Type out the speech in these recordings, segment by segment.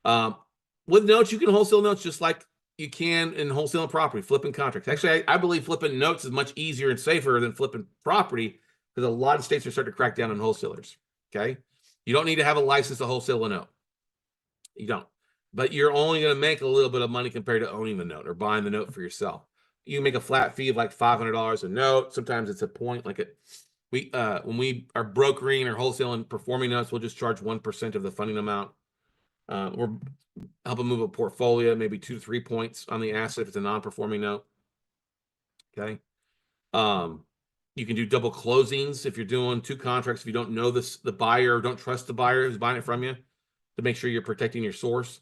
Um, with notes, you can wholesale notes just like you can in wholesaling property, flipping contracts. Actually, I believe flipping notes is much easier and safer than flipping property because a lot of states are starting to crack down on wholesalers. Okay. You don't need to have a license to wholesale a note. You don't. But you're only going to make a little bit of money compared to owning the note or buying the note for yourself. You make a flat fee of like $500 a note. Sometimes it's a point like it. When we are brokering or wholesaling performing notes, we'll just charge 1% of the funding amount. We're helping move a portfolio, maybe 2 to 3 points on the asset if it's a non-performing note. Okay. You can do double closings if you're doing 2 contracts. If you don't know the buyer or don't trust the buyer who's buying it from you, to make sure you're protecting your source.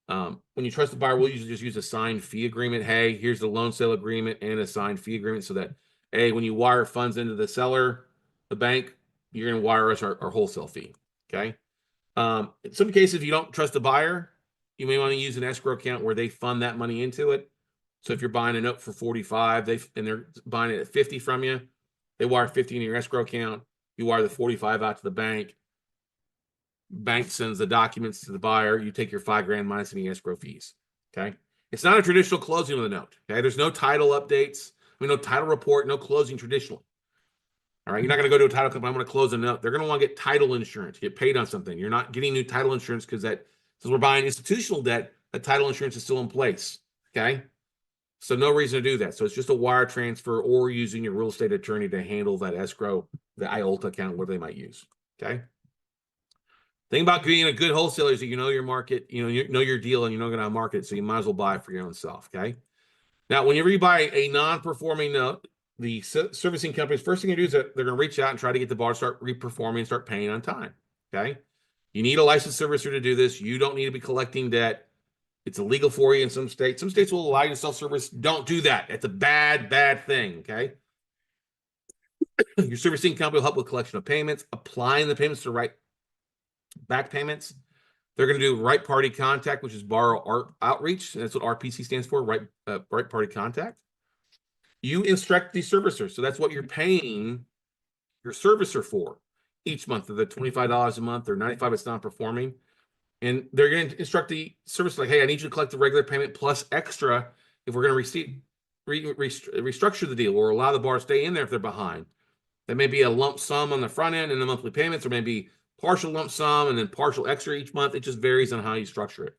When you trust the buyer, we'll usually just use a signed fee agreement. Hey, here's the loan sale agreement and a signed fee agreement so that, hey, when you wire funds into the seller, the bank, you're going to wire us our wholesale fee. Okay. In some cases, if you don't trust the buyer, you may want to use an escrow account where they fund that money into it. So if you're buying a note for 45, and they're buying it at 50 from you, they wire 50 in your escrow account. You wire the 45 out to the bank. Bank sends the documents to the buyer. You take your $5,000 minus any escrow fees. Okay. It's not a traditional closing of the note. Okay. There's no title updates. No title report, no closing traditionally. All right. You're not going to go to a title company. I'm going to close a note. They're going to want to get title insurance, get paid on something. You're not getting new title insurance because since we're buying institutional debt, that title insurance is still in place. Okay. So no reason to do that. So it's just a wire transfer or using your real estate attorney to handle that escrow, the IOLTA account, whatever they might use. Okay. Thing about being a good wholesaler is that you know your market, you know your deal, and you know going to market it, so you might as well buy it for your own self. Okay. Now, whenever you buy a non-performing note, the servicing companies, first thing you do is that they're going to reach out and try to get the borrower to start reperforming and start paying on time. Okay. You need a licensed servicer to do this. You don't need to be collecting debt. It's illegal for you in some states. Some states will allow you to self-service. Don't do that. It's a bad thing. Okay. Your servicing company will help with collection of payments, applying the payments to the right back payments. They're going to do right party contact, which is borrower outreach. And that's what RPC stands for, right party contact. You instruct the servicer. So that's what you're paying your servicer for each month, the $25 a month or $95 it's not performing. And they're going to instruct the servicer like, hey, I need you to collect the regular payment plus extra if we're going to restructure the deal or allow the borrower to stay in there if they're behind. That may be a lump sum on the front end and the monthly payments, or maybe partial lump sum and then partial extra each month. It just varies on how you structure it.